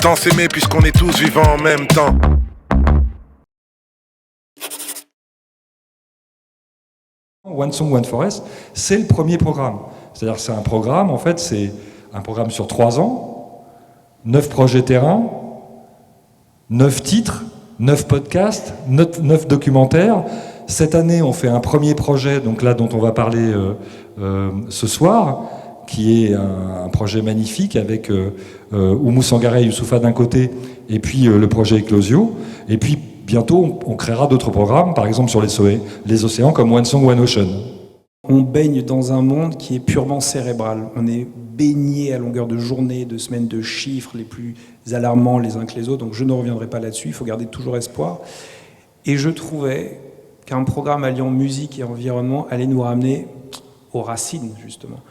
Autant s'aimer puisqu'on est tous vivants en même temps. One Song, One Forest, c'est le premier programme. C'est-à-dire que c'est un programme, en fait, c'est un programme sur 3 ans, 9 projets terrain, 9 titres, 9 podcasts, 9 documentaires. Cette année, on fait un premier projet, donc là, dont on va parler ce soir, qui est un projet magnifique avec Oumou Sangaré et Youssoufa d'un côté, et puis le projet Eclosio. Et puis, bientôt, on créera d'autres programmes, par exemple sur les océans, comme One Song, One Ocean. On baigne dans un monde qui est purement cérébral. On est baigné à longueur de journée, de semaines, de chiffres les plus alarmants les uns que les autres. Donc je ne reviendrai pas là-dessus, il faut garder toujours espoir. Et je trouvais qu'un programme alliant musique et environnement allait nous ramener aux racines, justement,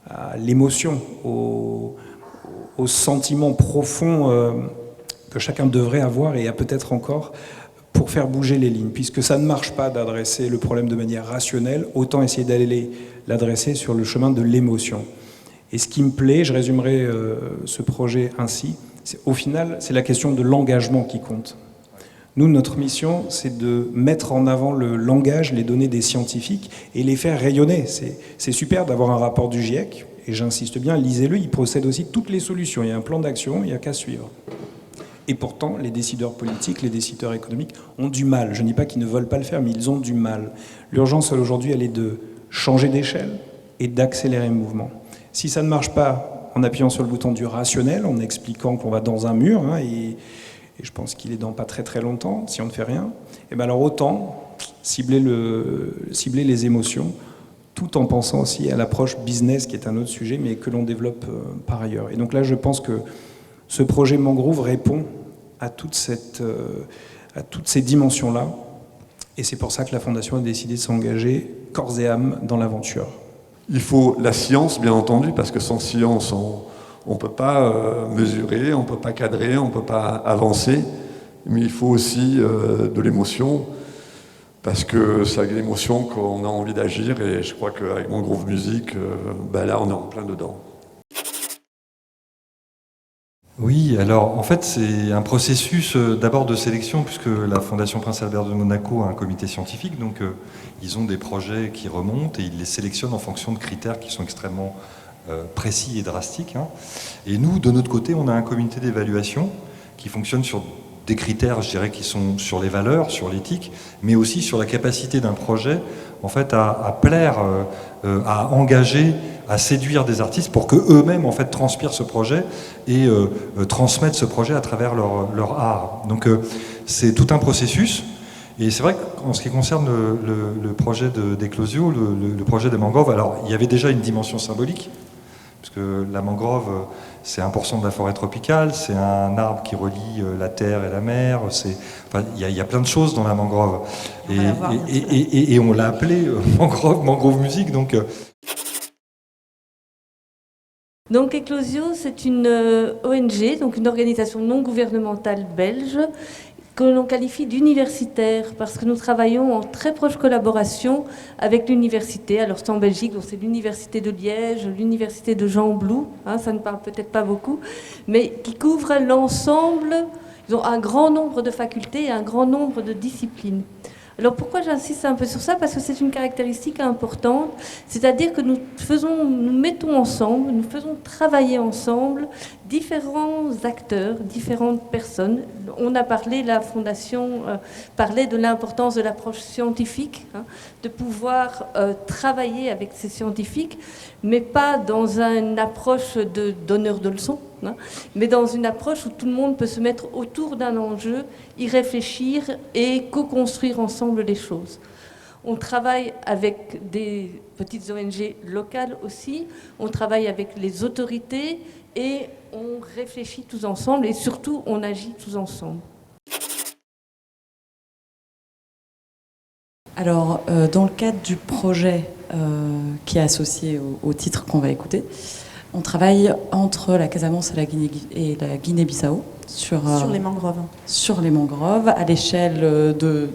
à l'émotion, aux sentiments profonds que chacun devrait avoir et a peut-être encore pour faire bouger les lignes. Puisque ça ne marche pas d'adresser le problème de manière rationnelle, autant essayer d'aller l'adresser sur le chemin de l'émotion. Et ce qui me plaît, je résumerai ce projet ainsi, au final, c'est la question de l'engagement qui compte. Nous, notre mission, c'est de mettre en avant le langage, les données des scientifiques et les faire rayonner. C'est super d'avoir un rapport du GIEC, et j'insiste bien, lisez-le, il possède aussi toutes les solutions. Il y a un plan d'action, il n'y a qu'à suivre. Et pourtant, les décideurs politiques, les décideurs économiques ont du mal. Je ne dis pas qu'ils ne veulent pas le faire, mais ils ont du mal. L'urgence aujourd'hui, elle est de changer d'échelle et d'accélérer le mouvement. Si ça ne marche pas en appuyant sur le bouton du rationnel, en expliquant qu'on va dans un mur, et je pense qu'il est dans pas très très longtemps, si on ne fait rien, et bien alors autant cibler les émotions, tout en pensant aussi à l'approche business, qui est un autre sujet, mais que l'on développe par ailleurs. Et donc là, je pense que ce projet Mangrove répond à toutes ces dimensions-là, et c'est pour ça que la Fondation a décidé de s'engager corps et âme dans l'aventure. Il faut la science, bien entendu, parce que sans science, on ne peut pas mesurer, on ne peut pas cadrer, on ne peut pas avancer, mais il faut aussi de l'émotion, parce que c'est avec l'émotion qu'on a envie d'agir, et je crois qu'avec Mangrove Music, là on est en plein dedans. Oui, alors en fait c'est un processus d'abord de sélection, puisque la Fondation Prince Albert de Monaco a un comité scientifique, donc ils ont des projets qui remontent et ils les sélectionnent en fonction de critères qui sont extrêmement précis et drastiques. Et nous, de notre côté, on a un comité d'évaluation qui fonctionne sur des critères, je dirais, qui sont sur les valeurs, sur l'éthique, mais aussi sur la capacité d'un projet en fait à plaire, à engager, à séduire des artistes pour qu'eux-mêmes en fait transpirent ce projet et transmettent ce projet à travers leur art. Donc c'est tout un processus. Et c'est vrai qu'en ce qui concerne le projet d'Eclosio, le projet des mangroves, alors il y avait déjà une dimension symbolique, parce que la mangrove, c'est 1% de la forêt tropicale, c'est un arbre qui relie la terre et la mer, il y a plein de choses dans la mangrove. Et on l'a appelé Mangrove Music. Donc Eclosio, c'est une ONG, donc une organisation non gouvernementale belge, que l'on qualifie d'universitaire, parce que nous travaillons en très proche collaboration avec l'université. Alors c'est en Belgique, donc c'est l'université de Liège, l'université de Jean Blou, ça ne parle peut-être pas beaucoup, mais qui couvre l'ensemble. Ils ont un grand nombre de facultés et un grand nombre de disciplines. Alors pourquoi j'insiste un peu sur ça? Parce que c'est une caractéristique importante, c'est-à-dire que nous mettons ensemble, nous faisons travailler ensemble différents acteurs, différentes personnes. On a parlé, la Fondation parlait de l'importance de l'approche scientifique, de pouvoir travailler avec ces scientifiques, mais pas dans une approche de donneur de leçons, mais dans une approche où tout le monde peut se mettre autour d'un enjeu, y réfléchir et co-construire ensemble les choses. On travaille avec des petites ONG locales aussi, on travaille avec les autorités et on réfléchit tous ensemble et surtout on agit tous ensemble. Alors, dans le cadre du projet qui est associé au titre qu'on va écouter, on travaille entre la Casamance et la Guinée-Bissau sur les mangroves. Sur les mangroves, à l'échelle de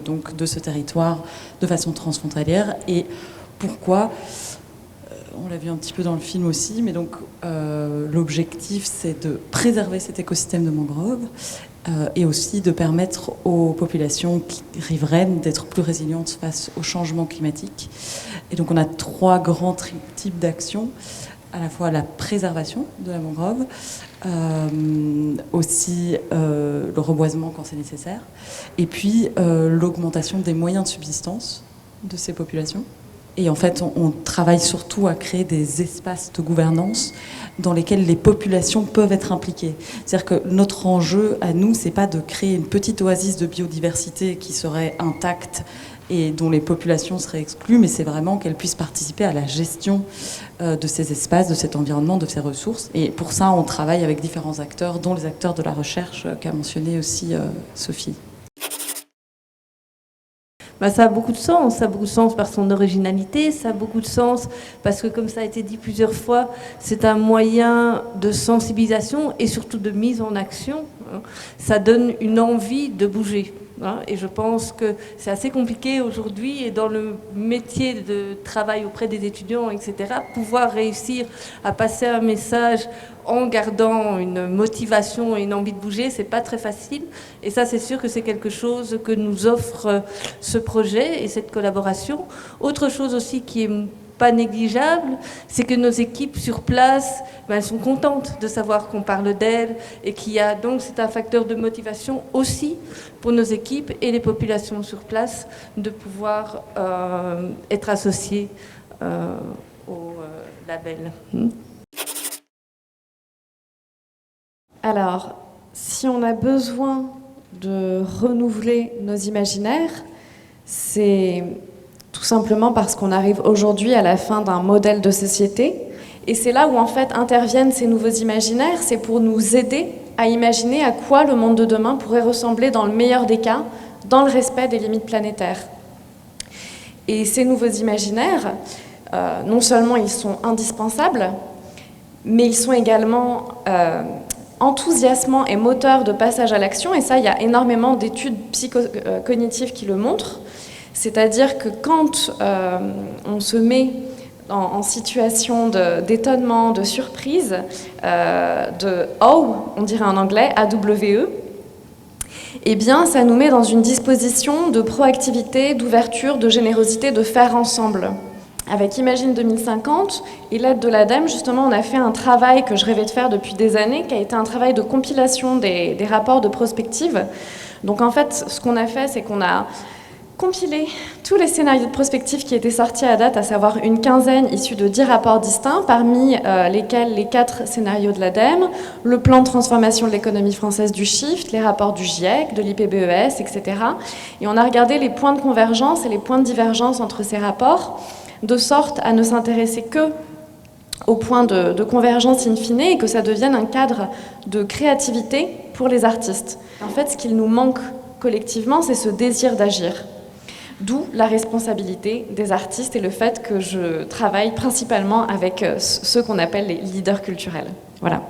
ce territoire, de façon transfrontalière. Et pourquoi on l'a vu un petit peu dans le film aussi, mais donc l'objectif c'est de préserver cet écosystème de mangrove et aussi de permettre aux populations riveraines d'être plus résilientes face au changement climatique. Et donc on a 3 grands types d'actions, à la fois la préservation de la mangrove, aussi le reboisement quand c'est nécessaire, et puis l'augmentation des moyens de subsistance de ces populations. Et en fait, on travaille surtout à créer des espaces de gouvernance dans lesquels les populations peuvent être impliquées. C'est-à-dire que notre enjeu à nous, c'est pas de créer une petite oasis de biodiversité qui serait intacte et dont les populations seraient exclues, mais c'est vraiment qu'elles puissent participer à la gestion de ces espaces, de cet environnement, de ces ressources. Et pour ça, on travaille avec différents acteurs, dont les acteurs de la recherche qu'a mentionné aussi Sophie. Ça a beaucoup de sens. Ça a beaucoup de sens par son originalité, ça a beaucoup de sens parce que, comme ça a été dit plusieurs fois, c'est un moyen de sensibilisation et surtout de mise en action. Ça donne une envie de bouger. Et je pense que c'est assez compliqué aujourd'hui, et dans le métier de travail auprès des étudiants, etc., pouvoir réussir à passer un message en gardant une motivation et une envie de bouger, c'est pas très facile. Et ça, c'est sûr que c'est quelque chose que nous offre ce projet et cette collaboration. Autre chose aussi qui est pas négligeable, c'est que nos équipes sur place, elles sont contentes de savoir qu'on parle d'elles et qu'il y a donc, c'est un facteur de motivation aussi pour nos équipes et les populations sur place de pouvoir être associées au label. Alors, si on a besoin de renouveler nos imaginaires, c'est tout simplement parce qu'on arrive aujourd'hui à la fin d'un modèle de société. Et c'est là où en fait interviennent ces nouveaux imaginaires, c'est pour nous aider à imaginer à quoi le monde de demain pourrait ressembler dans le meilleur des cas, dans le respect des limites planétaires. Et ces nouveaux imaginaires, non seulement ils sont indispensables, mais ils sont également enthousiasmants et moteurs de passage à l'action. Et ça, il y a énormément d'études psychocognitives qui le montrent. C'est-à-dire que quand on se met en situation d'étonnement, de surprise, de « oh », on dirait en anglais, AWE, eh bien, ça nous met dans une disposition de proactivité, d'ouverture, de générosité, de faire ensemble. Avec Imagine 2050 et l'aide de l'ADEME, justement, on a fait un travail que je rêvais de faire depuis des années, qui a été un travail de compilation des rapports de prospective. Donc, en fait, ce qu'on a fait, c'est qu'on a compilé tous les scénarios de prospective qui étaient sortis à date, à savoir une quinzaine issus de 10 rapports distincts, parmi lesquels les 4 scénarios de l'ADEME, le plan de transformation de l'économie française du Shift, les rapports du GIEC, de l'IPBES, etc. Et on a regardé les points de convergence et les points de divergence entre ces rapports, de sorte à ne s'intéresser que aux points de convergence in fine et que ça devienne un cadre de créativité pour les artistes. En fait, ce qu'il nous manque collectivement, c'est ce désir d'agir. D'où la responsabilité des artistes et le fait que je travaille principalement avec ceux qu'on appelle les leaders culturels. Voilà.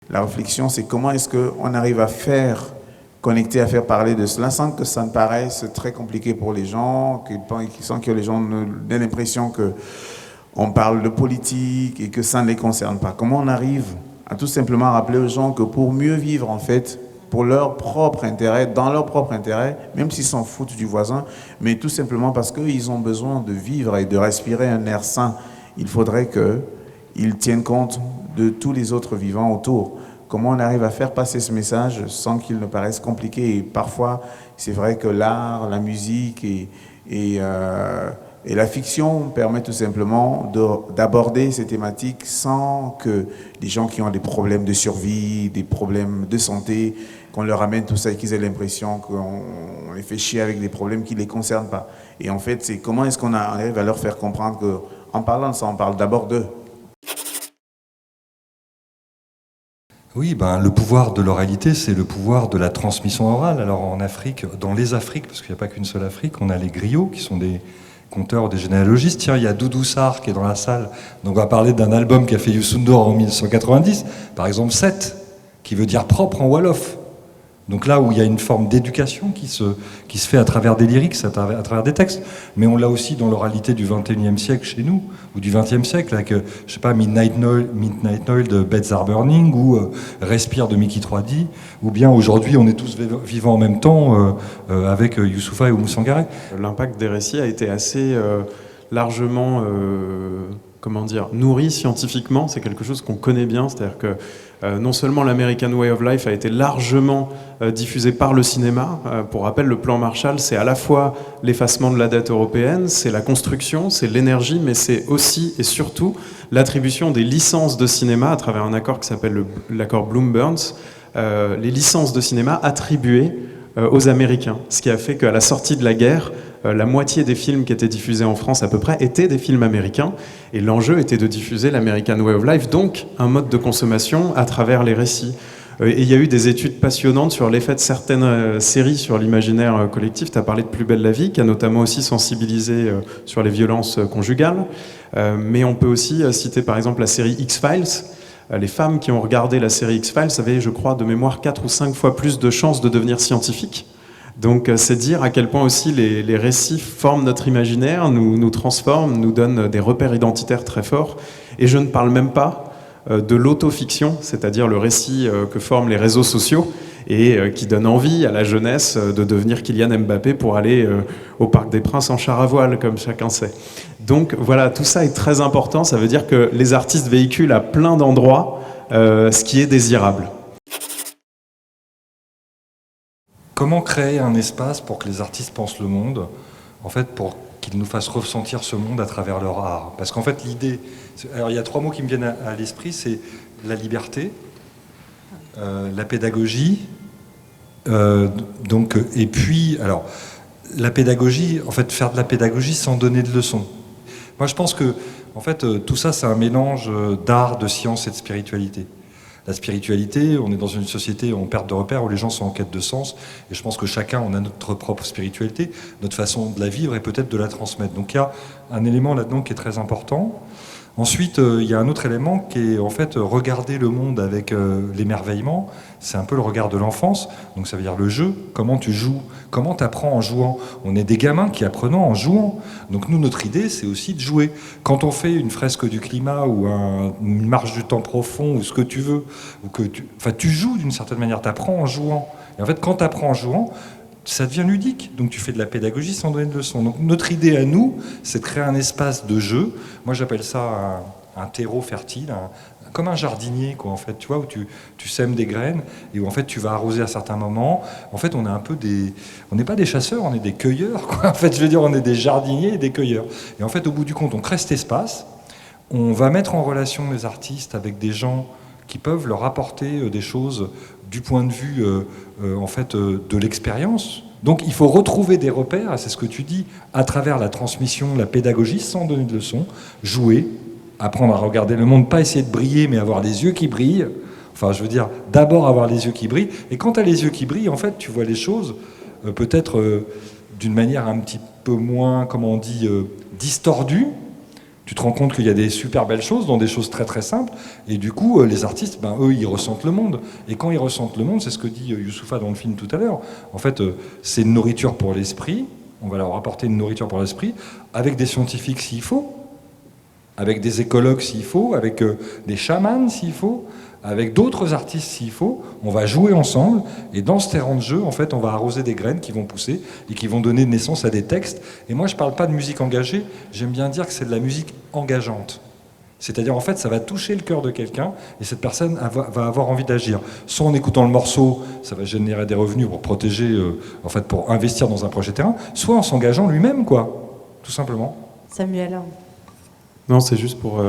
La réflexion, c'est comment est-ce qu'on arrive à faire connecter, à faire parler de cela sans que ça ne paraisse très compliqué pour les gens, sans que les gens aient l'impression qu'on parle de politique et que ça ne les concerne pas. Comment on arrive à tout simplement rappeler aux gens que pour mieux vivre, en fait, pour leur propre intérêt, dans leur propre intérêt, même s'ils s'en foutent du voisin, mais tout simplement parce qu'ils ont besoin de vivre et de respirer un air sain, il faudrait qu'ils tiennent compte de tous les autres vivants autour. Comment on arrive à faire passer ce message sans qu'il ne paraisse compliqué? Et parfois, c'est vrai que l'art, la musique et la fiction permettent tout simplement d'aborder ces thématiques sans que les gens qui ont des problèmes de survie, des problèmes de santé, qu'on leur amène tout ça et qu'ils aient l'impression qu'on les fait chier avec des problèmes qui ne les concernent pas. Et en fait, c'est comment est-ce qu'on arrive à leur faire comprendre qu'en parlant de ça, on parle d'abord d'eux. Oui, le pouvoir de l'oralité, c'est le pouvoir de la transmission orale. Alors en Afrique, dans les Afriques, parce qu'il n'y a pas qu'une seule Afrique, on a les griots qui sont des conteurs, des généalogistes. Tiens, il y a Doudou Sarr qui est dans la salle. Donc on va parler d'un album qu'a fait Youssou N'Dour en 1990, par exemple 7, qui veut dire propre en Wolof. Donc là où il y a une forme d'éducation qui se fait à travers des lyrics, à travers des textes, mais on l'a aussi dans l'oralité du XXIe siècle chez nous, ou du XXe siècle, avec, je sais pas, Midnight Oil de Beds Are Burning, ou Respire de Mickey 3D, ou bien aujourd'hui on est tous vivants en même temps avec Youssoupha et Oumou Sangaré. L'impact des récits a été assez largement nourri scientifiquement. C'est quelque chose qu'on connaît bien, c'est-à-dire que non seulement l'American Way of Life a été largement diffusé par le cinéma. Pour rappel, le plan Marshall, c'est à la fois l'effacement de la dette européenne, c'est la construction, c'est l'énergie, mais c'est aussi et surtout l'attribution des licences de cinéma à travers un accord qui s'appelle l'accord Bloom-Burns, les licences de cinéma attribuées aux Américains. Ce qui a fait qu'à la sortie de la guerre, la moitié des films qui étaient diffusés en France à peu près étaient des films américains, et l'enjeu était de diffuser l'American Way of Life, donc un mode de consommation à travers les récits. Et il y a eu des études passionnantes sur l'effet de certaines séries sur l'imaginaire collectif. Tu as parlé de Plus belle la vie, qui a notamment aussi sensibilisé sur les violences conjugales, mais on peut aussi citer par exemple la série X-Files. Les femmes qui ont regardé la série X-Files avaient, je crois, de mémoire 4 ou 5 fois plus de chances de devenir scientifiques. Donc c'est dire à quel point aussi les récits forment notre imaginaire, nous transforment, nous donnent des repères identitaires très forts. Et je ne parle même pas de l'autofiction, c'est-à-dire le récit que forment les réseaux sociaux et qui donne envie à la jeunesse de devenir Kylian Mbappé pour aller au Parc des Princes en char à voile, comme chacun sait. Donc voilà, tout ça est très important, ça veut dire que les artistes véhiculent à plein d'endroits ce qui est désirable. Comment créer un espace pour que les artistes pensent le monde, en fait, pour qu'ils nous fassent ressentir ce monde à travers leur art? Parce qu'en fait, l'idée... Alors, il y a 3 mots qui me viennent à l'esprit, c'est la liberté, la pédagogie, et puis... Alors, la pédagogie, en fait, faire de la pédagogie sans donner de leçons. Moi, je pense que, en fait, tout ça, c'est un mélange d'art, de science et de spiritualité. La spiritualité, on est dans une société en perte de repères où les gens sont en quête de sens, et je pense que chacun, on a notre propre spiritualité, notre façon de la vivre et peut-être de la transmettre. Donc il y a un élément là-dedans qui est très important. Ensuite, il y a un autre élément qui est en fait regarder le monde avec l'émerveillement. C'est un peu le regard de l'enfance, donc ça veut dire le jeu. Comment tu joues, comment tu apprends en jouant. On est des gamins qui apprenons en jouant. Donc nous, notre idée, c'est aussi de jouer. Quand on fait une fresque du climat ou une marche du temps profond ou ce que tu veux, ou que tu joues d'une certaine manière, tu apprends en jouant. Et en fait, quand tu apprends en jouant, ça devient ludique, donc tu fais de la pédagogie sans donner de leçons. Donc notre idée à nous, c'est de créer un espace de jeu. Moi j'appelle ça un terreau fertile, comme un jardinier, quoi, en fait, tu vois, où tu sèmes des graines et où en fait tu vas arroser à certains moments. En fait, on est un peu on n'est pas des chasseurs, on est des cueilleurs, quoi. En fait, je veux dire, on est des jardiniers et des cueilleurs. Et en fait, au bout du compte, on crée cet espace, on va mettre en relation les artistes avec des gens qui peuvent leur apporter des choses du point de vue en fait, de l'expérience. Donc il faut retrouver des repères, et c'est ce que tu dis, à travers la transmission, la pédagogie, sans donner de leçons, jouer, apprendre à regarder le monde, pas essayer de briller, mais avoir les yeux qui brillent. Enfin, je veux dire, d'abord avoir les yeux qui brillent. Et quand tu as les yeux qui brillent, en fait, tu vois les choses peut-être d'une manière un petit peu moins, comment on dit, distordue. Tu te rends compte qu'il y a des super belles choses dans des choses très très simples, et du coup les artistes, eux ils ressentent le monde, et quand ils ressentent le monde, c'est ce que dit Youssoupha dans le film tout à l'heure, en fait c'est une nourriture pour l'esprit, on va leur apporter une nourriture pour l'esprit, avec des scientifiques s'il faut, avec des écologues s'il faut, avec des chamans s'il faut, avec d'autres artistes s'il faut, on va jouer ensemble, et dans ce terrain de jeu, en fait, on va arroser des graines qui vont pousser et qui vont donner naissance à des textes. Et moi, je ne parle pas de musique engagée, j'aime bien dire que c'est de la musique engageante. C'est-à-dire, en fait, ça va toucher le cœur de quelqu'un, et cette personne va avoir envie d'agir. Soit en écoutant le morceau, ça va générer des revenus pour protéger, en fait, pour investir dans un projet terrain, soit en s'engageant lui-même, quoi, tout simplement. Samuel. Non, c'est juste pour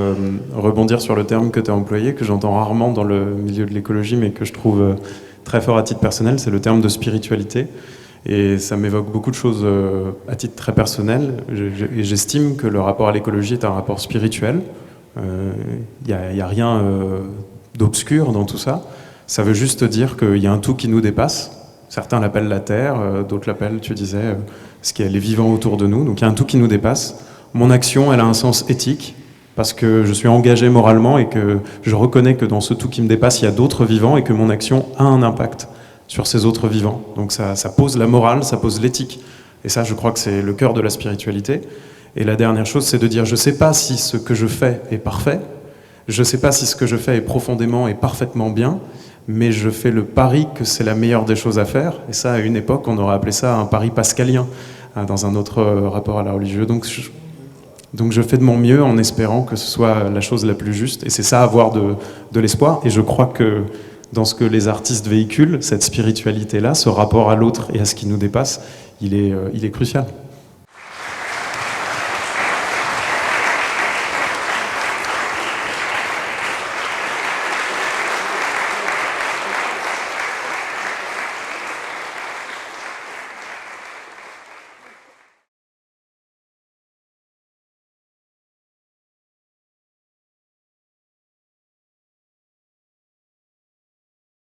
rebondir sur le terme que tu as employé, que j'entends rarement dans le milieu de l'écologie, mais que je trouve très fort à titre personnel, c'est le terme de spiritualité. Et ça m'évoque beaucoup de choses à titre très personnel. Et j'estime que le rapport à l'écologie est un rapport spirituel. Il n'y a rien d'obscur dans tout ça. Ça veut juste dire qu'il y a un tout qui nous dépasse. Certains l'appellent la Terre, d'autres l'appellent, tu disais, ce qui est les vivants autour de nous. Donc il y a un tout qui nous dépasse. Mon action, elle a un sens éthique, parce que je suis engagé moralement et que je reconnais que dans ce tout qui me dépasse, il y a d'autres vivants et que mon action a un impact sur ces autres vivants. Donc ça pose la morale, ça pose l'éthique. Et ça, je crois que c'est le cœur de la spiritualité. Et la dernière chose, c'est de dire, je ne sais pas si ce que je fais est parfait, je ne sais pas si ce que je fais est profondément et parfaitement bien, mais je fais le pari que c'est la meilleure des choses à faire. Et ça, à une époque, on aurait appelé ça un pari pascalien, dans un autre rapport à la religion. Donc je fais de mon mieux en espérant que ce soit la chose la plus juste. Et c'est ça, avoir de l'espoir. Et je crois que dans ce que les artistes véhiculent, cette spiritualité-là, ce rapport à l'autre et à ce qui nous dépasse, il est crucial.